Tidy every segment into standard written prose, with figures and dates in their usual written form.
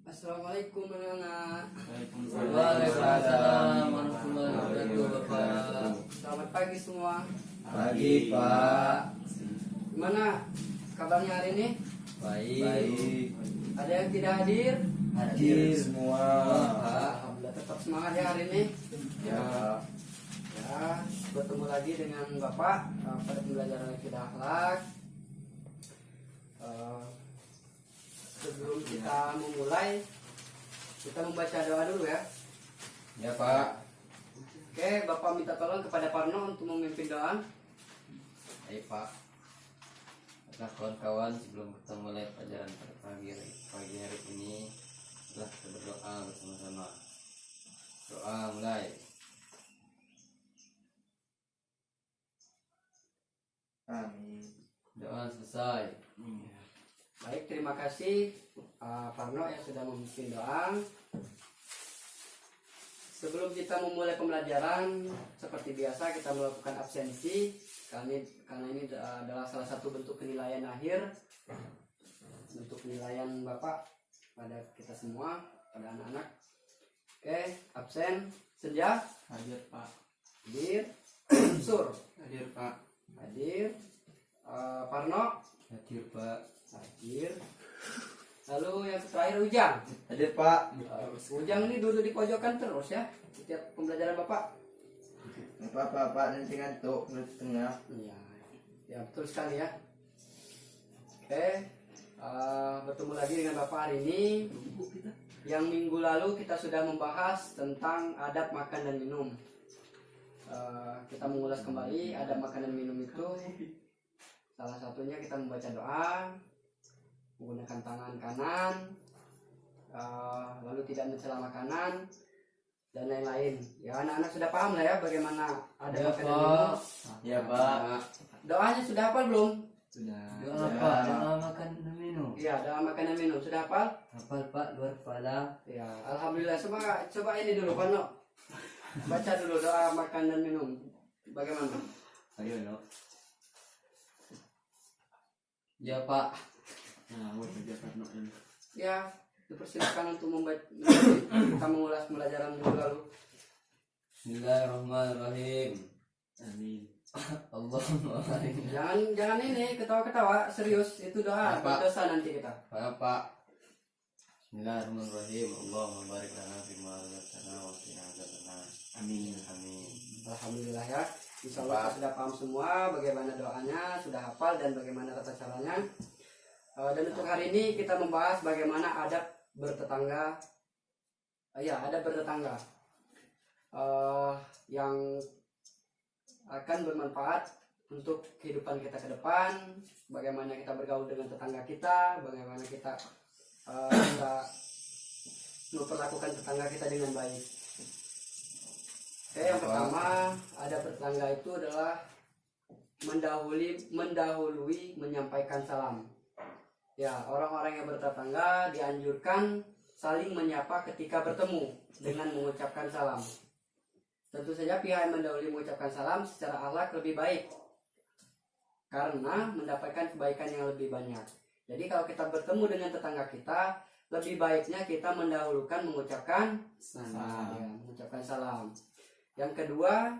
Assalamualaikum anak-anak. Waalaikumsalam warahmatullahi wabarakatuh. Selamat pagi semua. Pagi Pak. Gimana kabarnya hari ini? Baik. Ada yang tidak hadir? Hadir semua. Alhamdulillah tetap semangat ya hari ini. Ya. Ya, bertemu lagi dengan Bapak pada pembelajaran akidah akhlak. Sebelum kita memulai, kita membaca doa dulu ya. Ya Pak. Oke, Bapak minta tolong kepada Parno untuk memimpin doa. Baik Pak. Nah kawan-kawan, sebelum kita mulai pelajaran pada pagi hari ini, telah kita berdoa bersama-sama. Doa mulai. Amin. Doa selesai. Baik, terima kasih Parno yang sudah memimpin doa. Sebelum kita memulai pembelajaran, seperti biasa kita melakukan absensi karena ini adalah salah satu bentuk penilaian akhir, bentuk penilaian Bapak pada kita semua, pada anak-anak. Oke, absen. Senja Hadir Pak. hadir. Sur Hadir Pak. hadir. Parno Hadir Pak. hadir. Lalu yang terakhir Ujang. Hadir Pak. Ujang ini duduk di pojokan terus ya setiap pembelajaran Bapak. Pak nanti ngantuk menit tengah. Iya, ya betul sekali ya. Oke, bertemu lagi dengan Bapak hari ini. Yang minggu lalu kita sudah membahas tentang adab makan dan minum. Kita mengulas kembali adab makan dan minum itu. Salah satunya kita membaca doa, menggunakan tangan kanan, lalu tidak mencela makanan, dan lain-lain. Ya anak-anak sudah paham lah ya bagaimana adab makan dan minum. Ya Pak. Doanya sudah hafal belum? Sudah. Doa Pak. Doa makan dan minum. Iya, doa makan dan minum sudah hafal? Hafal Pak, luar kepala. Ya, alhamdulillah. Coba ini dulu, Pak No. Baca dulu doa makan dan minum. Bagaimana? Ayo no. Ya Pak. Nah, mau kerja Parno ini. Ya, dipersilakan untuk membaca. Kita mengulas pembelajaran minggu lalu. Bismillahirrahmanirrahim. Amin. Allahumma barik. Jangan ini ketawa-ketawa, serius. Itu doa, Ya, Pak. berdosa nanti kita. Pak. Bismillahirrahmanirrahim. Allahumma barik lana fima razaqtana wa qina adzabannar. Amin. Amin. Alhamdulillah ya. Insya Allah kita sudah paham semua bagaimana doanya, sudah hafal dan bagaimana tata caranya. Dan untuk hari ini kita membahas bagaimana adab bertetangga. Adab bertetangga yang akan bermanfaat untuk kehidupan kita ke depan. Bagaimana kita bergaul dengan tetangga kita, bagaimana kita bisa memperlakukan tetangga kita dengan baik. Oke, yang pertama adab bertetangga itu adalah mendahului menyampaikan salam. Ya, orang-orang yang bertetangga dianjurkan saling menyapa ketika bertemu dengan mengucapkan salam. Tentu saja pihak yang mendahului mengucapkan salam secara akhlak lebih baik karena mendapatkan kebaikan yang lebih banyak. Jadi kalau kita bertemu dengan tetangga kita, lebih baiknya kita mendahulukan mengucapkan salam. Ya, mengucapkan salam. Yang kedua,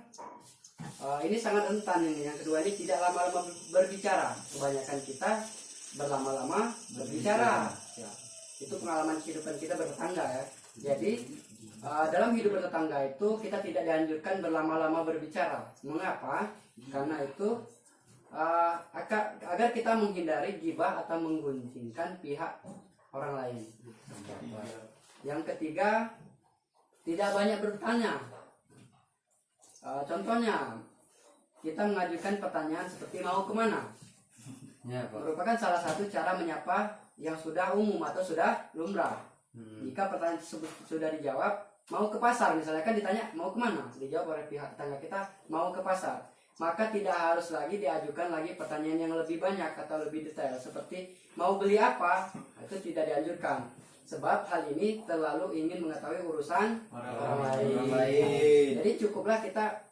ini sangat rentan ini. Yang kedua ini tidak lama-lama berbicara. Kebanyakan kita berlama-lama berbicara. Ya, itu pengalaman kehidupan kita bertetangga ya. Jadi dalam hidup bertetangga itu kita tidak dianjurkan berlama-lama berbicara. Mengapa? Karena itu agar kita menghindari gibah atau menggunjingkan pihak orang lain. Yang ketiga, tidak banyak bertanya. Contohnya, kita mengajukan pertanyaan seperti mau kemana? Ya Pak. Merupakan salah satu cara menyapa yang sudah umum atau sudah lumrah. Jika pertanyaan tersebut sudah dijawab, mau ke pasar misalnya, kan ditanya mau kemana, dijawab oleh pihak tetangga kita mau ke pasar, maka tidak harus lagi diajukan lagi pertanyaan yang lebih banyak atau lebih detail seperti mau beli apa. Itu tidak dianjurkan sebab hal ini terlalu ingin mengetahui urusan orang lain. Jadi cukuplah kita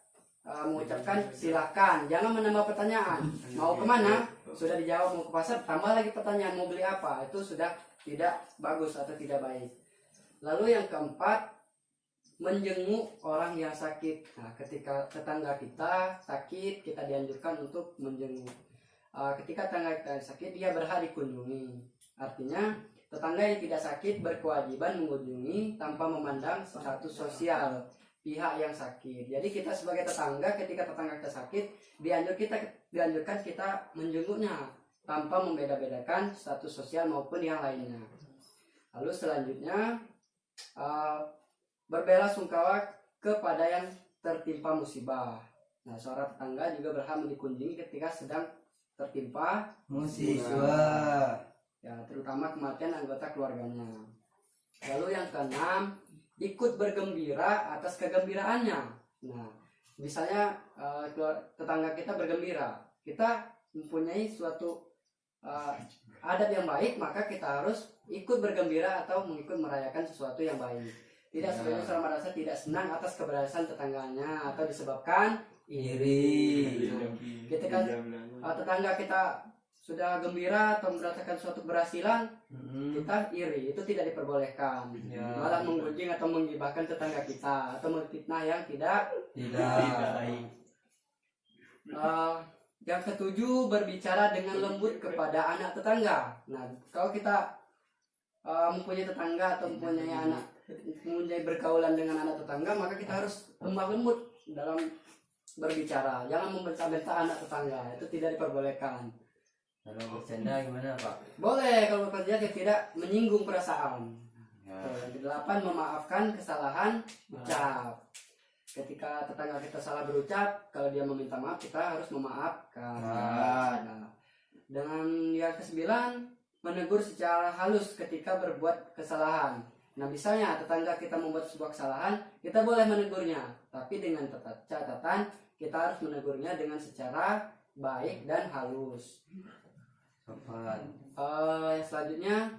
mengucapkan silakan, jangan menambah pertanyaan. Mau kemana? Sudah dijawab mau ke pasar, tambah lagi pertanyaan mau beli apa. Itu sudah tidak bagus atau tidak baik. Lalu yang keempat, menjenguk orang yang sakit. Nah, ketika tetangga kita sakit, kita dianjurkan untuk menjenguk. Ketika tetangga kita sakit, dia berhak dikunjungi. Artinya, tetangga yang tidak sakit berkewajiban mengunjungi tanpa memandang status sosial pihak yang sakit. Jadi kita sebagai tetangga, ketika tetangga kita sakit, dianjurkan kita menjenguknya tanpa membeda-bedakan status sosial maupun yang lainnya. Lalu selanjutnya, berbelasungkawa kepada yang tertimpa musibah. Nah, seorang tetangga juga berhak dikunjungi ketika sedang tertimpa musibah. Ya, terutama kematian anggota keluarganya. Lalu yang keenam, ikut bergembira atas kegembiraannya. Nah, misalnya tetangga kita bergembira, kita mempunyai suatu adab yang baik, maka kita harus ikut bergembira atau mengikut merayakan sesuatu yang baik. Tidak sebenarnya seorang merasa tidak senang atas keberhasilan tetangganya atau disebabkan iri. Nah, ketika tetangga kita sudah gembira atau merasakan suatu keberhasilan, kita iri, itu tidak diperbolehkan. Malah menggunjing atau menggibahkan tetangga kita atau memfitnah yang tidak baik. Yang ketujuh, berbicara dengan lembut kepada anak tetangga. Nah, kalau kita mempunyai tetangga atau mempunyai bergaulan dengan anak tetangga, maka kita harus lemah lembut dalam berbicara. Jangan membentak-bentak anak tetangga, itu tidak diperbolehkan. Kalau bercanda gimana Pak? Boleh kalau bercanda tidak menyinggung perasaan. Ya. Yang kedelapan, memaafkan kesalahan ucap. Ketika tetangga kita salah berucap, kalau dia meminta maaf, kita harus memaafkan. Nah, dengan yang kesembilan, menegur secara halus ketika berbuat kesalahan. Nah, misalnya tetangga kita membuat sebuah kesalahan, kita boleh menegurnya, tapi dengan catatan kita harus menegurnya dengan secara baik dan halus. Selanjutnya,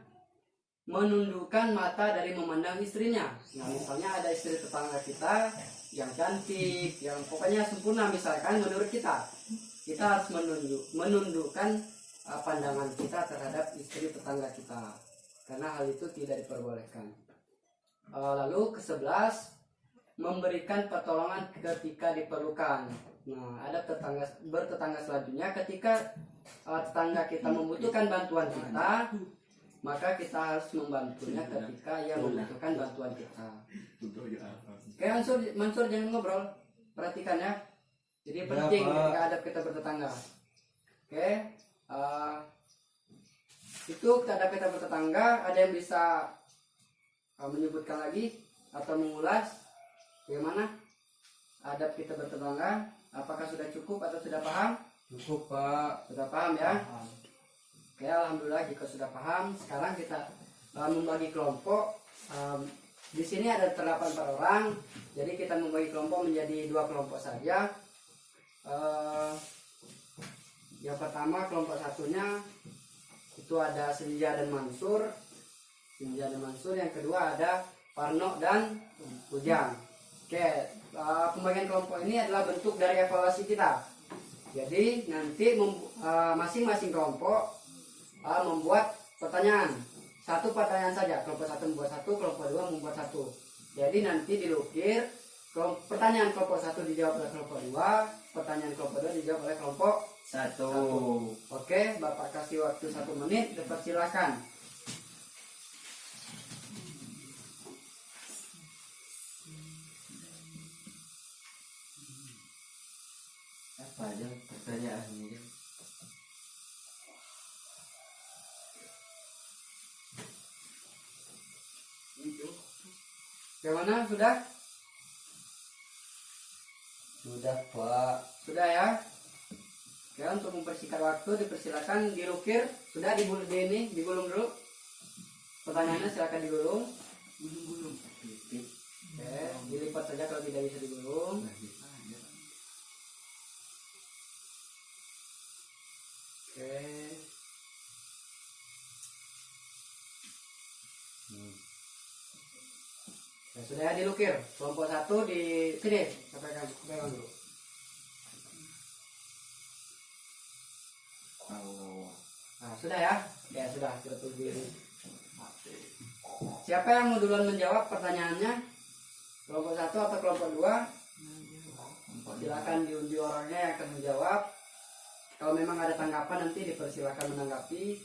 menundukkan mata dari memandang istrinya. Nah, misalnya ada istri tetangga kita yang cantik, yang pokoknya sempurna misalkan menurut kita harus menundukkan pandangan kita terhadap istri tetangga kita, karena hal itu tidak diperbolehkan. Lalu ke-11, memberikan pertolongan ketika diperlukan. Nah, ada bertetangga selanjutnya, ketika tetangga kita membutuhkan bantuan kita, maka kita harus membantunya ketika ia membutuhkan bantuan kita. Oke, Mansur jangan ngobrol, perhatikan ya. Jadi penting ketika adab kita bertetangga. Oke, itu adab kita bertetangga. Ada yang bisa menyebutkan lagi atau mengulas bagaimana adab kita bertetangga? Apakah sudah cukup atau sudah paham? Cukup Pak. Sudah paham ya? Oke, alhamdulillah jika sudah paham. Sekarang kita membagi kelompok. Di sini ada terdapat 4 orang. Jadi kita membagi kelompok menjadi 2 kelompok saja. Yang pertama, kelompok satunya itu ada Senja dan Mansur. Yang kedua ada Parno dan Ujang. Oke, pembagian kelompok ini adalah bentuk dari evaluasi kita. Jadi nanti masing-masing kelompok membuat pertanyaan. 1 pertanyaan saja. Kelompok 1 membuat 1, kelompok 2 membuat 1. Jadi nanti dilukir, pertanyaan kelompok 1 dijawab oleh kelompok 2, pertanyaan kelompok 2 dijawab oleh kelompok 1. Oke, Bapak kasih waktu 1 menit, dipersilakan. Apa aja pertanyaannya? Bagaimana? Sudah? Sudah Pak. Sudah ya? Oke, untuk mempersingkat waktu dipersilakan dilukir. Sudah digulung dulu. Pertanyaannya silakan digulung. Oke, dilipat saja kalau tidak bisa digulung. Oke. Ya, sudah ya, dilukir. Kelompok 1 di sini. Sampaikan dulu. Nah, sudah ya? Ya sudah, kita tunggu. siapa yang mau duluan menjawab pertanyaannya? Kelompok 1 atau kelompok 2? Silakan diundi orangnya yang akan menjawab. Kalau memang ada tanggapan nanti dipersilakan menanggapi.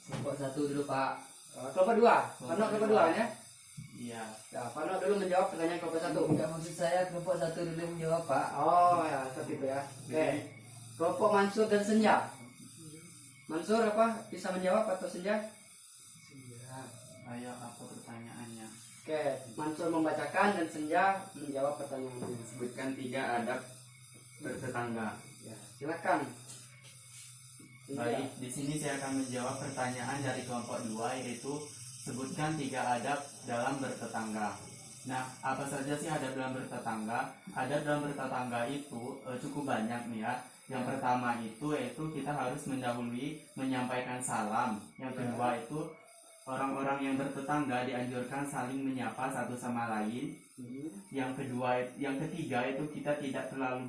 Kelompok 1 dulu Pak. Kelompok 2, Pano kelompok 2 kan ya? Iya. Ya, Pano dulu menjawab pertanyaan kelompok 1. Enggak, maksud saya kelompok 1 dulu menjawab Pak. Oh ya, seperti itu ya. Oke. Kelompok Mansur dan Senja. Mansur apa? Bisa menjawab atau Senja? Ayo apa pertanyaannya? Oke, Mansur membacakan dan Senja menjawab pertanyaannya. Sebutkan 3 adab bertetangga. Ya, silakan. Senja. Baik, di sini saya akan menjawab pertanyaan dari kelompok 2, yaitu sebutkan 3 adab dalam bertetangga. Nah, apa saja sih adab dalam bertetangga? Adab dalam bertetangga itu cukup banyak nih ya. Yang pertama itu yaitu kita harus mendahului menyampaikan salam. Yang kedua itu orang-orang yang bertetangga dianjurkan saling menyapa satu sama lain. Yang ketiga itu kita tidak terlalu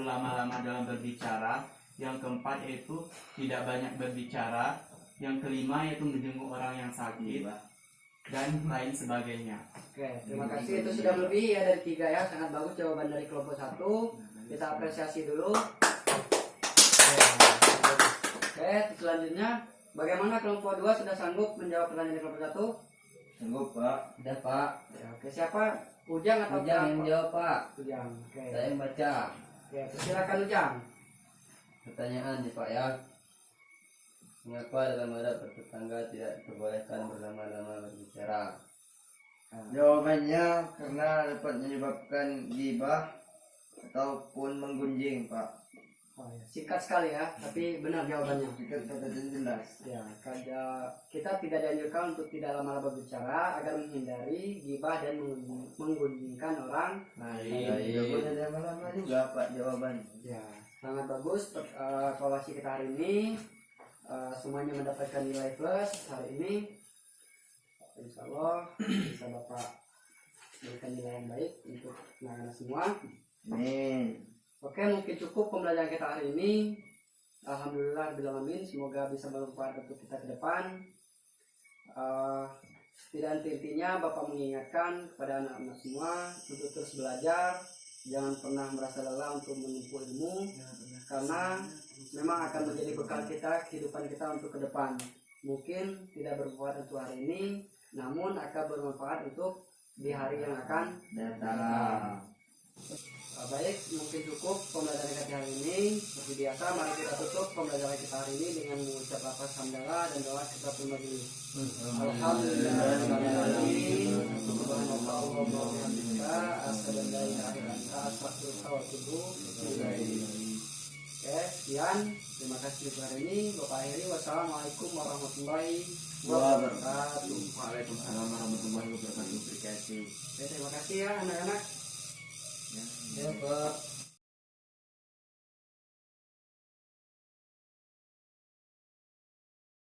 lama-lama dalam berbicara. Yang keempat itu tidak banyak berbicara. Yang kelima yaitu menjenguk orang yang sakit dan lain sebagainya. Oke, terima kasih. Itu sudah lebih ya dari 3 ya. Sangat bagus jawaban dari kelompok 1. Kita apresiasi dulu. Oke, selanjutnya bagaimana kelompok 2 sudah sanggup menjawab pertanyaan dari kelompok 1? Sanggup Pak. Udah Pak. Ya, oke, siapa? Ujang atau Ujang yang Pak? menjawab Pak. Ujang. Oke. Saya yang baca. Ya, silakan Ujang. Pertanyaan nih Pak ya. Mengapa dalam adab bertetangga tidak diperbolehkan berlama-lama berbicara? Jawabannya karena dapat menyebabkan gibah ataupun menggunjing Pak. Oh, ya. Singkat sekali ya, tapi benar jawabannya. Jika kata jelas. Ya, kita tidak dianjurkan untuk tidak lama-lama berbicara agar menghindari gibah dan menggunjingkan orang. Nah, Iya. tidak boleh lama-lama juga Pak jawaban. Ya, sangat bagus evaluasi kita hari ini. Semuanya mendapatkan nilai plus hari ini. Insya Allah bisa Bapak berikan nilai yang baik untuk anak-anak semua. Amin. Oke, mungkin cukup pembelajaran kita hari ini. Alhamdulillah, alamin. Semoga bisa bermanfaat untuk kita ke depan. Tidak intinya Bapak mengingatkan kepada anak-anak semua untuk terus belajar. Jangan pernah merasa lelah untuk menempuh ilmu, karena memang akan menjadi bekal kita, kehidupan kita untuk ke depan. Mungkin tidak bermanfaat untuk hari ini, namun akan bermanfaat untuk di hari yang akan Datang. baik, mungkin cukup pembelajaran kita hari ini. Seperti biasa, mari kita tutup pembelajaran kita hari ini dengan mengucap lafaz hamdalah dan doa kita majelis. Alhamdulillahirobbilalamin. Subhanallah wa bihamdika, asyhadu an la ilaha illa anta, astaghfiruka wa atubu ilaik. Oke, sekian. Terima kasih untuk hari ini. Bapak akhiri. Wassalamualaikum warahmatullahi wabarakatuh. Waalaikumsalam warahmatullahi wabarakatuh. Terima kasih. Oke, terima kasih ya anak-anak. Ya Pak.